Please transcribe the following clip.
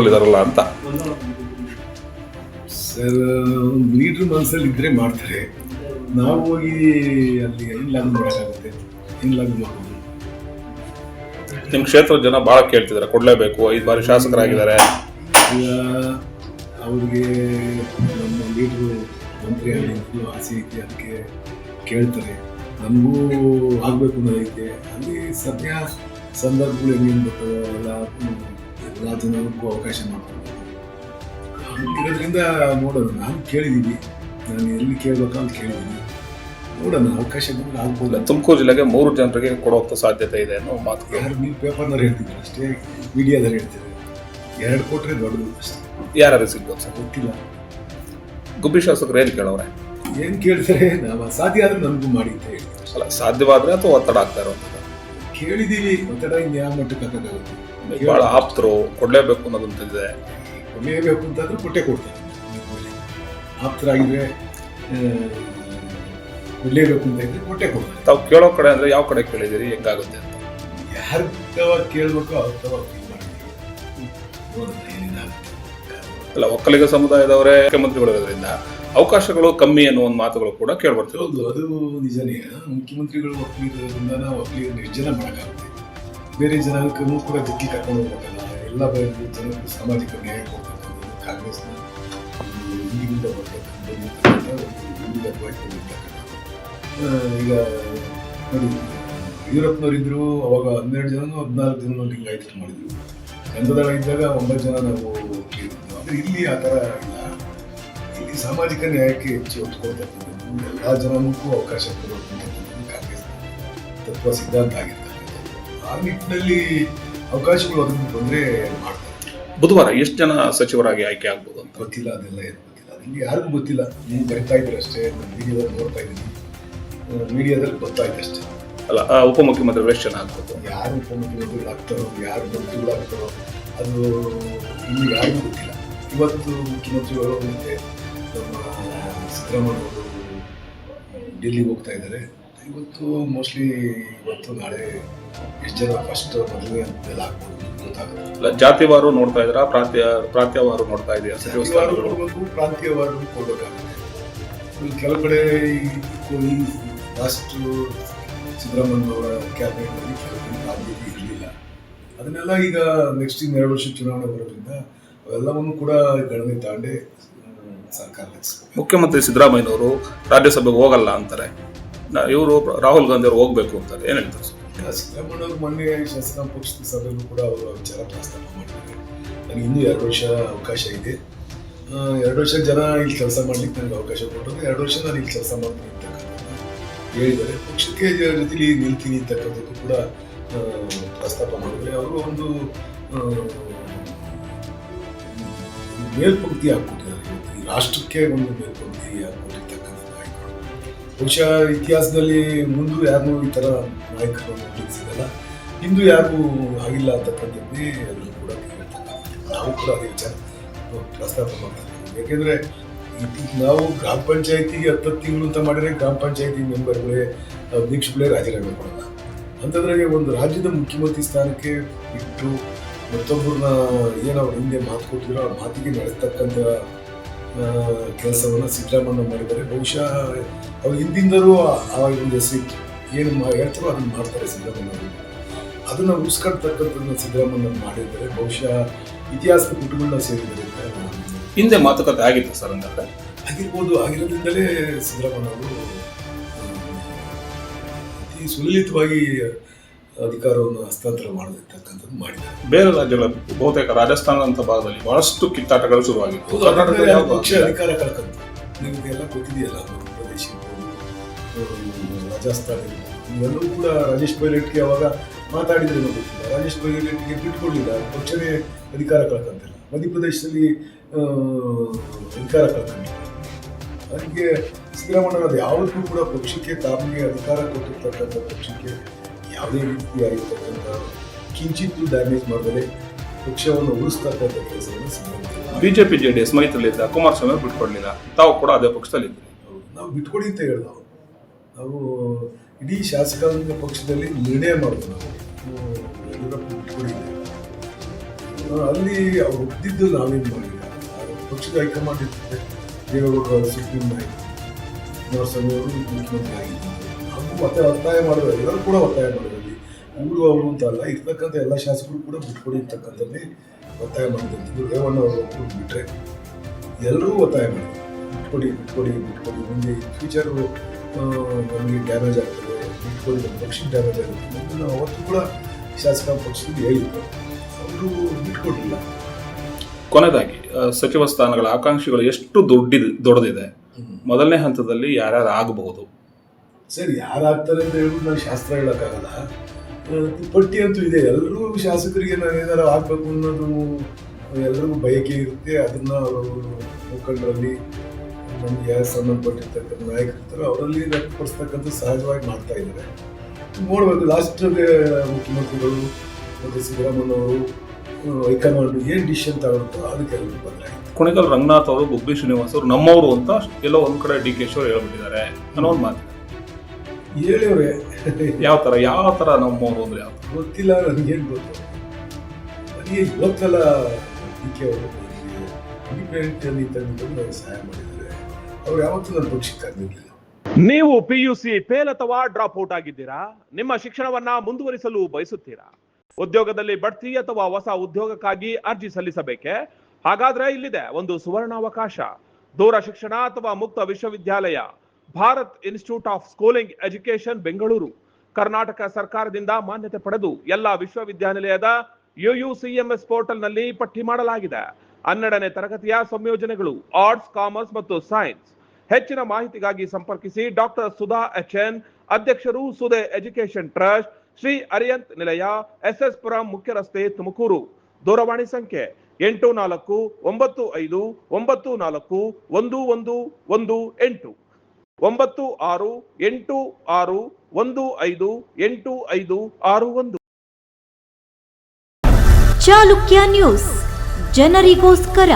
ಇದಾರಲ್ಲ ಅಂತ. Sir, leader ಮನಸ್ಸಲ್ಲಿ ಇದ್ರೆ ಮಾಡ್ತಾರೆ. ನಾವು ಹೋಗಿ ಅಲ್ಲಿ ಇಲ್ಲ ಮಾಡೋಕ್ಕಾಗುತ್ತೆ, ಇಲ್ಲ ಮಾಡೋದು. ನಿಮ್ಮ ಕ್ಷೇತ್ರದ ಜನ ಭಾಳ ಕೇಳ್ತಿದ್ದಾರೆ, ಕೊಡಲೇಬೇಕು, 5 ಬಾರಿ ಶಾಸಕರಾಗಿದ್ದಾರೆ. ಈಗ ಅವ್ರಿಗೆ ನಮ್ಮ ಲೀಡ್ರು ಮಂತ್ರಿ ಆಗಲಿಕ್ಕೂ ಆಸೆ ಐತೆ, ಅದಕ್ಕೆ ಕೇಳ್ತಾರೆ. ನಮಗೂ ಆಗಬೇಕು ಅನ್ನೋದೈತೆ. ಅಲ್ಲಿ ಸದ್ಯ ಸಂದರ್ಭಗಳು ಹೆಂಗೇನು ಬರ್ತಾವೋ ಎಲ್ಲ ಜನರಿಗೂ ಅವಕಾಶ ಮಾಡ್ಕೊಳ್ಬೇಕು. ಇರೋದ್ರಿಂದ ನೋಡೋಣ. ನಾನು ಕೇಳಿದ್ದೀನಿ, ನಾನು ಎಲ್ಲಿ ಕೇಳಬೇಕು ಅಂತ ಕೇಳಿದ್ದೀನಿ. ನೋಡೋಣ, ಅವಕಾಶ ಬಂದರೆ ಆಗ್ಬೋದು. ತುಮಕೂರು ಜಿಲ್ಲೆಗೆ 3 ಜನರಿಗೆ ಕೊಡುವಂಥ ಸಾಧ್ಯತೆ ಇದೆ ಅನ್ನೋ ಮಾತು. ಯಾರು ನೀವು ಪೇಪರ್ನವ್ರು ಹೇಳ್ತಿದ್ರು ಅಷ್ಟೇ, ಮೀಡಿಯಾದಲ್ಲಿ ಹೇಳ್ತಿದ್ರು 2 ಕೊಟ್ಟರೆ ದೊಡ್ಡದು ಅಷ್ಟೇ. ಯಾರು ಸಿಗ್ಬೋದು ಸರ್? ಗೊತ್ತಿಲ್ಲ. ಗುಬ್ಬಿ ಶಾಸಕರು ಏನು ಕೇಳವ್ರೆ? ಏನು ಕೇಳ್ತಾರೆ, ನಾವು ಸಾಧ್ಯ ಆದರೆ ನನಗೂ ಮಾಡಿ ಅಂತ ಹೇಳಿ. ಅಲ್ಲ, ಸಾಧ್ಯವಾದರೆ ಅಥವಾ ಒತ್ತಡ ಆಗ್ತಾ ಇರೋದು? ಕೇಳಿದ್ದೀವಿ, ಒತ್ತಡ ಇನ್ನು ಯಾವ ಮಟ್ಟಕ್ಕೆ ಹಾಕೋಕ್ಕಾಗುತ್ತೆ. ಭಾಳ ಆಪ್ತರು ಕೊಡಲೇಬೇಕು ಅನ್ನೋದಂತಿದೆ. ಕೊಡಲೇಬೇಕು ಅಂತಂದ್ರೆ ಕೊಟ್ಟೆ ಕೊಡ್ತಾರೆ. ಆಪ್ತರಾಗಿದ್ರೆ ಕೊಡಲೇಬೇಕು ಅಂತ ಇದ್ರೆ ಕೊಟ್ಟೆ ಕೊಡ್ತಾರೆ. ತಾವು ಕೇಳೋ ಕಡೆ ಅಂದರೆ ಯಾವ ಕಡೆ ಕೇಳಿದಿರಿ, ಹೆಂಗಾಗುತ್ತೆ ಅಂತ? ಯಾರು ಕೇಳಬೇಕು ಅವ್ರ ಮಾಡಿದ್ದೀವಿ. ನೋಡೋಣ ಏನೇನಾಗುತ್ತೆ. ಅಲ್ಲ, ಒಕ್ಕಲಿಗ ಸಮುದಾಯದವರೇ ಮುಖ್ಯಮಂತ್ರಿಗಳಿರೋದ್ರಿಂದ ಅವಕಾಶಗಳು ಕಮ್ಮಿ ಅನ್ನೋ ಒಂದು ಮಾತುಗಳು ಕೂಡ ಕೇಳ್ಬರ್ತಿರೋದು. ಹೌದು, ಅದು ನಿಜನೇ. ಮುಖ್ಯಮಂತ್ರಿಗಳು ಒಕ್ಕಲಿಗರಿಂದ ನಾವು ಒಕ್ಕಲಿಗರ ನಿರ್ಜನ ಮಾಡೋಕ್ಕಾಗುತ್ತೆ. ಬೇರೆ ಜನಾಂಗಕ್ಕೂ ಕೂಡ ಜೊತೆ ಕರ್ಕೊಂಡು ಹೋಗ್ಬೇಕಲ್ಲ. ಎಲ್ಲ ಜನಕ್ಕೂ ಸಾಮಾಜಿಕ ನ್ಯಾಯ ಕೊಡ್ತಕ್ಕಂಥದ್ದು ಕಾಂಗ್ರೆಸ್ನ ಹಿಂದಿನಿಂದ ಬರ್ತಕ್ಕಂಥ ಈಗ ನೋಡಿ, ಯುರೋಪ್ನವರಿದ್ದರು ಅವಾಗ 12 ಜನ 14 ಜನ ಲಿಂಗಾಯತರು ಮಾಡಿದ್ರು. ಜನತಾದಳ ಇದ್ದಾಗ 9 ಜನ ನಾವು ಒಕ್ಕಲಿಗರು. ಆದರೆ ಇಲ್ಲಿ ಆ ಥರ ಇಲ್ಲ. ಇಲ್ಲಿ ಸಾಮಾಜಿಕ ನ್ಯಾಯಕ್ಕೆ ಹೆಚ್ಚು ಒತ್ತು ಕೊಡ್ತಕ್ಕಂಥದ್ದು, ಎಲ್ಲ ಜನಕ್ಕೂ ಅವಕಾಶ ಕೊಡೋದು ಕಾಂಗ್ರೆಸ್ ತತ್ವ ಸಿದ್ಧಾಂತ ಆಗಿರ್ತಕ್ಕಂಥದ್ದು. ಆ ನಿಟ್ಟಿನಲ್ಲಿ ಅವಕಾಶಗಳು ಅದನ್ನು ಬಂದರೆ ಮಾಡ್ತಾರೆ. ಬುಧವಾರ ಎಷ್ಟು ಜನ ಸಚಿವರಾಗಿ ಆಯ್ಕೆ ಆಗ್ಬೋದು ಅಂತ ಗೊತ್ತಿಲ್ಲ, ಅದೆಲ್ಲ ಏನು ಗೊತ್ತಿಲ್ಲ. ಇಲ್ಲಿ ಯಾರಿಗೂ ಗೊತ್ತಿಲ್ಲ. ನೀವು ಬರಿತಾ ಇದ್ರೆ ಅಷ್ಟೇ, ನಾನು ಮೀಡಿಯಾದಲ್ಲಿ ನೋಡ್ತಾ ಇದ್ದೀನಿ, ಮೀಡಿಯಾದಲ್ಲಿ ಗೊತ್ತಾಯ್ತು ಅಷ್ಟೇ. ಅಲ್ಲ, ಉಪಮುಖ್ಯಮಂತ್ರಿಗಳು ಎಷ್ಟು ಜನ ಆಗ್ಬೋದು? ಯಾರು ಉಪಮುಖ್ಯಮಂತ್ರಿಗಳು ಆಗ್ತಾರೋ, ಯಾರು ಮಂತ್ರಿಗಳು ಆಗ್ತಾರೋ, ಅದು ಇಲ್ಲಿ ಯಾರಿಗೂ ಗೊತ್ತಿಲ್ಲ. ಇವತ್ತು ಮುಖ್ಯಮಂತ್ರಿಗಳು ಮತ್ತು ನಮ್ಮ ಸಿದ್ದರಾಮಯ್ಯ ಅವರು ಡೆಲ್ಲಿಗೆ ಹೋಗ್ತಾ ಇದ್ದಾರೆ. ಇವತ್ತು ಮೋಸ್ಟ್ಲಿ ಇವತ್ತು ನಾಳೆ ಎಷ್ಟು ಜನ ಫಸ್ಟ್ ಮದುವೆ ಅಂತೆಲ್ಲ ಆಗ್ಬೋದು ಗೊತ್ತಾಗುತ್ತೆ. ಅಲ್ಲ, ಜಾತಿವಾರು ನೋಡ್ತಾ ಇದ್ದೀರಾ, ಪ್ರಾಂತ್ಯವಾರು ನೋಡ್ತಾ ಇದೆಯಾ? ಜಾತಿವಾರು ಕೊಡಬೇಕು, ಪ್ರಾಂತೀಯವಾರು ಕೊಡಬೇಕಾಗುತ್ತೆ. ಕೆಲವು ಕಡೆ ಈ ಲಾಸ್ಟ್ ಸಿದ್ದರಾಮಯ್ಯ ಅವರ ಕ್ಯಾಬಿನೆಟ್ನಲ್ಲಿ ಕೆಲವು ಆದ್ಯತೆ ಇರಲಿಲ್ಲ. ಅದನ್ನೆಲ್ಲ ಈಗ ನೆಕ್ಸ್ಟ್ 2 ವರ್ಷ ಚುನಾವಣೆ ಬರೋದ್ರಿಂದ ಅವೆಲ್ಲವನ್ನು ಕೂಡ ಗಣನೆ ತಾಂಡೆ ಸರ್ಕಾರ ರಚಿಸಬೇಕು. ಮುಖ್ಯಮಂತ್ರಿ ಸಿದ್ದರಾಮಯ್ಯನವರು ರಾಜ್ಯಸಭೆಗೆ ಹೋಗಲ್ಲ ಅಂತಾರೆ, ಇವರು ರಾಹುಲ್ ಗಾಂಧಿ ಅವರು ಹೋಗ್ಬೇಕು ಅಂತಾರೆ, ಏನು ಹೇಳ್ತಾರೆ ಸರ್? ಸಿದ್ದರಾಮಯ್ಯ ಅವರು ಮೊನ್ನೆ ಶಾಸಕಾಂಗ ಪಕ್ಷದ ಸಭೆಯಲ್ಲೂ ಕೂಡ ಅವರು ವಿಚಾರ ಪ್ರಸ್ತಾಪ ಮಾಡಿದ್ದಾರೆ. ನನಗೆ ಇನ್ನೂ 2 ವರ್ಷ ಅವಕಾಶ ಇದೆ, 2 ವರ್ಷ ಜನ ಇಲ್ಲಿ ಕೆಲಸ ಮಾಡ್ಲಿಕ್ಕೆ ನನಗೆ ಅವಕಾಶ ಕೊಟ್ಟರು, 2 ವರ್ಷ ನಾನು ಇಲ್ಲಿ ಕೆಲಸ ಮಾಡ್ತೀನಿ ಅಂತಕ್ಕಂಥದ್ದು ಹೇಳಿದ್ದಾರೆ. ಪಕ್ಷಕ್ಕೆ ಜೊತೆಲಿ ನಿಲ್ತೀನಿ ಅಂತಕ್ಕಂಥದ್ದು ಕೂಡ ಪ್ರಸ್ತಾಪ ಮಾಡಿದರೆ ಅವರು ಒಂದು ಮೇಲ್ಪಂಕ್ತಿ ಹಾಕ್ಕೊಟ್ಟಿದ್ದಾರೆ. ಈ ರಾಷ್ಟ್ರಕ್ಕೆ ಒಂದು ಮೇಲ್ಪಂಕ್ತಿ ಹಾಕ್ಕೊಟ್ಟಿರ್ತಕ್ಕಂಥ ನಾಯಕರು. ಬಹುಶಃ ಇತಿಹಾಸದಲ್ಲಿ ಮುಂದೂ ಯಾರನ್ನೂ ಈ ಥರ ನಾಯಕರನ್ನು ನಿಲ್ಲಿಸಿದಲ್ಲ, ಹಿಂದೂ ಯಾರಿಗೂ ಆಗಿಲ್ಲ ಅಂತಕ್ಕಂಥದ್ದೇ ಎಲ್ಲರೂ ಕೂಡ ಹೇಳ್ತಕ್ಕಂಥದ್ದು. ನಾವು ಕೂಡ ಅದೇ ವಿಚಾರ ಪ್ರಸ್ತಾಪ ಮಾಡ್ತಾ ಇದ್ದೀವಿ. ಯಾಕೆಂದರೆ ನಾವು ಗ್ರಾಮ ಪಂಚಾಯತಿಗೆ 10 ತಿಂಗಳು ಅಂತ ಮಾಡಿದರೆ ಗ್ರಾಮ ಪಂಚಾಯತಿ ಮೆಂಬರ್ಗಳೇ ಅಧ್ಯಕ್ಷಗಳೇ ರಾಜೀನಾಮೆ ಕೊಡಲ್ಲ. ಅಂಥದ್ರಾಗೆ ಒಂದು ರಾಜ್ಯದ ಮುಖ್ಯಮಂತ್ರಿ ಸ್ಥಾನಕ್ಕೆ ಬಿಟ್ಟು ಮತ್ತೊಬ್ಬರನ್ನ ಏನು ಅವ್ರ ಹಿಂದೆ ಮಾತು ಕೊಟ್ಟಿದ್ರು ಆ ಮಾತಿಗೆ ನಡೆಸ್ತಕ್ಕಂಥ ಕೆಲಸವನ್ನು ಸಿದ್ದರಾಮಯ್ಯ ಮಾಡಿದ್ದಾರೆ. ಬಹುಶಃ ಅವ್ರ ಹಿಂದಿಂದಲೂ ಆ ಒಂದು ಹೆಸರಿತ್ತು, ಏನು ಹೇಳ್ತಾರೋ ಅದನ್ನು ಮಾಡ್ತಾರೆ ಸಿದ್ದರಾಮಯ್ಯ. ಅದನ್ನು ಉಳಿಸ್ಕೊಳ್ತಕ್ಕಂಥದ್ದನ್ನು ಸಿದ್ದರಾಮಯ್ಯ ಮಾಡಿದ್ದಾರೆ. ಬಹುಶಃ ಇತಿಹಾಸದ ಪುಟಗಳನ್ನ ಸೇರಿದ್ದಾರೆ. ಹಿಂದೆ ಮಾತುಕತೆ ಆಗಿತ್ತು ಸರ್? ಅಂದರೆ ಆಗಿರ್ಬೋದು. ಆಗಿರೋದ್ರಿಂದಲೇ ಸಿದ್ದರಾಮಯ್ಯ ಅವರು ಅತಿ ಸುಲಲಿತವಾಗಿ ಅಧಿಕಾರವನ್ನು ಹಸ್ತಾಂತರ ಮಾಡತಕ್ಕಂಥದ್ದು ಮಾಡಿದ್ದಾರೆ. ಬೇರೆ ರಾಜ್ಯಗಳ ಬಹುತೇಕ ರಾಜಸ್ಥಾನದಂಥ ಭಾಗದಲ್ಲಿ ಬಹಳಷ್ಟು ಕಿತ್ತಾಟಗಳು ಶುರುವಾಗಿತ್ತು. ಪಕ್ಷ ಅಧಿಕಾರ ಕಳ್ಕೊಂತ ನಿಮಗೆಲ್ಲ ಗೊತ್ತಿದೆಯಲ್ಲ, ಮಧ್ಯಪ್ರದೇಶ ರಾಜಸ್ಥಾನ ಇವೆಲ್ಲವೂ ಕೂಡ ರಾಜೇಶ್ ಪೈಲಟ್ಗೆ ಅವಾಗ ಮಾತಾಡಿದ್ರೆ ಗೊತ್ತಿಲ್ಲ. ರಾಜೇಶ್ ಪೈಲಟ್ಗೆ ಬಿಟ್ಕೊಳ್ಳಿಲ್ಲ, ಪಕ್ಷನೇ ಅಧಿಕಾರ ಕಳ್ಕೊಂತಿಲ್ಲ. ಮಧ್ಯಪ್ರದೇಶದಲ್ಲಿ ಅಧಿಕಾರ ಕಳ್ಕೊಂಡಿಲ್ಲ. ಅದಕ್ಕೆ ಸಿದ್ದರಾಮಯ್ಯ ಅದು ಯಾವುದಕ್ಕೂ ಕೂಡ ಪಕ್ಷಕ್ಕೆ ತಾಮಿಗೆ ಅಧಿಕಾರ ಕೊಟ್ಟಿರ್ತಕ್ಕಂಥ ಪಕ್ಷಕ್ಕೆ ಯಾವುದೇ ರೀತಿಯಾಗಿರ್ತಕ್ಕಂಥ ಕಿಂಚಿತ್ತು ಡ್ಯಾಮೇಜ್ ಮಾಡದೆ ಪಕ್ಷವನ್ನು ಉಳಿಸ್ತಕ್ಕಂಥ ಕೆಲಸವನ್ನು ಸಿದ್ದರಾಮಯ್ಯ. ಬಿಜೆಪಿ JDS ಮೈತ್ರಿಲಿದ್ದ ಕುಮಾರಸ್ವಾಮಿ ಬಿಟ್ಕೊಡ್ಲಿಲ್ಲ, ತಾವು ಕೂಡ ಅದೇ ಪಕ್ಷದಲ್ಲಿದ್ದೀರಿ. ನಾವು ಬಿಟ್ಕೊಡಿ ಅಂತ ಹೇಳಿದ ನಾವು ಇಡೀ ಶಾಸಕಾಂಗ ಪಕ್ಷದಲ್ಲಿ ನಿರ್ಣಯ ಮಾಡಿದ್ವಿ. ನಾವು ಯಡಿಯೂರಪ್ಪ ಬಿಟ್ಕೊಡಿ, ಅಲ್ಲಿ ಅವ್ರು ಒಪ್ಪಿದ್ದು ನಾವೇನು ಮಾಡಿಲ್ಲ. ಪಕ್ಷದ ಹೈಕಮಾಂಡ್ ಇರ್ತದೆ, ದೇವೇಗೌಡರು ಸುಪ್ರೀಂ ನಾಯಕ, ಕುಮಾರಸ್ವಾಮಿ ಅವರು ಮುಖ್ಯಮಂತ್ರಿ ಆಗಿದ್ದಾರೆ. ಹಾಗೂ ಮತ್ತೆ ಒತ್ತಾಯ ಮಾಡೋದು, ಎಲ್ಲರೂ ಕೂಡ ಒತ್ತಾಯ ಮಾಡೋದ್ರಲ್ಲಿ ಇವರು ಅವರು ಅಂತ ಅಲ್ಲ, ಇರ್ತಕ್ಕಂಥ ಎಲ್ಲ ಶಾಸಕರು ಕೂಡ ಬಿಟ್ಕೊಡಿ ಇರ್ತಕ್ಕಂಥದ್ದೇ ಒತ್ತಾಯ ಮಾಡಿದಂಥದ್ದು. ರೇವಣ್ಣ ಅವರು ಬಿಟ್ಟರೆ ಎಲ್ಲರೂ ಒತ್ತಾಯ ಮಾಡಿದ್ರು, ಬಿಟ್ಕೊಡಿ ಬಿಟ್ಕೊಡಿ ಬಿಟ್ಕೊಡಿ, ಮುಂದೆ ಫ್ಯೂಚರು ನಮಗೆ ಡ್ಯಾಮೇಜ್ ಆಗ್ತದೆ, ಬಿಟ್ಕೊಡಿ, ನಮ್ಮ ಪಕ್ಷಕ್ಕೆ ಡ್ಯಾಮೇಜ್ ಆಗುತ್ತೆ ಅಂತ ನಾವು ಅವತ್ತು ಕೂಡ ಶಾಸಕ ಪಕ್ಷದಲ್ಲಿ ಹೇಳಿದ್ರು. ಅವರು ಬಿಟ್ಕೊಟ್ಟಿಲ್ಲ. ಕೊನೆಯದಾಗಿ ಸಚಿವ ಸ್ಥಾನಗಳ ಆಕಾಂಕ್ಷಿಗಳು ಎಷ್ಟು ದೊಡ್ಡದಿದೆ? ಮೊದಲನೇ ಹಂತದಲ್ಲಿ ಯಾರ್ಯಾರು ಆಗಬಹುದು? ಸರ್, ಯಾರಾಗ್ತಾರೆ ಅಂತ ಹೇಳ್ಬಿಟ್ಟು ನಾನು ಶಾಸ್ತ್ರ ಹೇಳೋಕ್ಕಾಗಲ್ಲ. ಪಟ್ಟಿ ಅಂತೂ ಇದೆ. ಎಲ್ಲರೂ ಶಾಸಕರಿಗೆ ನಾನು ಏನಾರು ಆಗಬೇಕು ಅನ್ನೋದು ಎಲ್ಲರಿಗೂ ಬಯಕೆ ಇರುತ್ತೆ. ಅದನ್ನು ಅವರು ಮುಖಂಡರಲ್ಲಿ, ನಮಗೆ ಸಂಬಂಧಪಟ್ಟಿರ್ತಕ್ಕಂಥ ನಾಯಕರಿರ್ತಾರೆ ಅವರಲ್ಲಿ ವ್ಯಕ್ತಪಡಿಸ್ತಕ್ಕಂಥ ಸಹಜವಾಗಿ ಮಾಡ್ತಾ ಇದ್ದಾರೆ. ನೋಡಬೇಕು ಲಾಸ್ಟ್ಗೆ ಮುಖ್ಯಮಂತ್ರಿಗಳು ಮತ್ತು ಸಿದ್ದರಾಮಯ್ಯವರು ಹೈಕಮಾಂಡ್ ಏನು ಡಿಸಿಷನ್ ತಗೊಳುತ್ತೋ ಅದಕ್ಕೆ ಎಲ್ಲರೂ ಬದಲಾಯಿತು. ಕುಣಿಗಲ್ ರಂಗನಾಥ್ ಅವರು, ಗುಬ್ಬಿ ಶ್ರೀನಿವಾಸ್ ಅವರು ನಮ್ಮವರು ಅಂತ ಎಲ್ಲೋ ಒಂದ್ ಕಡೆ DK ಶಿ ಹೇಳ್ಬಿಟ್ಟಿದ್ದಾರೆ ಅನ್ನೋ ಒಂದು ಮಾತು. ಹೇಳಿವ್ರೆ, ಯಾವ ತರ ನಮ್ಮವರು ಅಂದ್ರೆ ಯಾವ ಗೊತ್ತಿಲ್ಲ, ನನಗೇನು ಗೊತ್ತು. ನನಗೆ ಇವತ್ತೆಲ್ಲ DK ಅವರು ಇಂಡಿಪೆಂಡೆಂಟ್ ತಂದು ಸಹಾಯ ಮಾಡಿದ್ದಾರೆ. ಅವ್ರು ಯಾವತ್ತೂ ನನ್ನ ಪಕ್ಷಕ್ಕೆ ಕರೆದಿರಲಿಲ್ಲ. ನೀವು PUC ಫೇಲ್ ಅಥವಾ ಡ್ರಾಪ್ ಔಟ್ ಆಗಿದ್ದೀರಾ? ನಿಮ್ಮ ಶಿಕ್ಷಣವನ್ನ ಮುಂದುವರಿಸಲು ಬಯಸುತ್ತೀರಾ? ಉದ್ಯೋಗದಲ್ಲಿ ಬಡ್ತಿ ಅಥವಾ ಹೊಸ ಉದ್ಯೋಗಕ್ಕಾಗಿ ಅರ್ಜಿ ಸಲ್ಲಿಸಬೇಕೆ? ಹಾಗಾದ್ರೆ ಇಲ್ಲಿದೆ ಒಂದು ಸುವರ್ಣಾವಕಾಶ. ದೂರ ಶಿಕ್ಷಣ ಅಥವಾ ಮುಕ್ತ ವಿಶ್ವವಿದ್ಯಾಲಯ, Bharat institute of schooling education Bengaluru, Karnataka ಸರ್ಕಾರದಿಂದ ಮಾನ್ಯತೆ ಪಡೆದು ಎಲ್ಲ ವಿಶ್ವವಿದ್ಯಾನಿಲಯದ UUCMS ಪೋರ್ಟಲ್ ನಲ್ಲಿ ಪಟ್ಟಿ ಮಾಡಲಾಗಿದೆ. 12ನೇ ತರಗತಿಯ ಸಂಯೋಜನೆಗಳು ಆರ್ಟ್ಸ್, ಕಾಮರ್ಸ್ ಮತ್ತು ಸೈನ್ಸ್. ಹೆಚ್ಚಿನ ಮಾಹಿತಿಗಾಗಿ ಸಂಪರ್ಕಿಸಿ ಡಾಕ್ಟರ್ ಸುಧಾ HN, ಅಧ್ಯಕ್ಷರು ಸುಧೆ ಎಜುಕೇಶನ್ ಟ್ರಸ್ಟ್, ಶ್ರೀ ಅರಿಯಂತ್ ನಿಲಯ, SS ಪುರಂ ಮುಖ್ಯ ರಸ್ತೆ, ತುಮಕೂರು. ದೂರವಾಣಿ ಸಂಖ್ಯೆ 8494111168 9686158561. ಚಾಲುಕ್ಯ ನ್ಯೂಸ್, ಜನರಿಗೋಸ್ಕರ.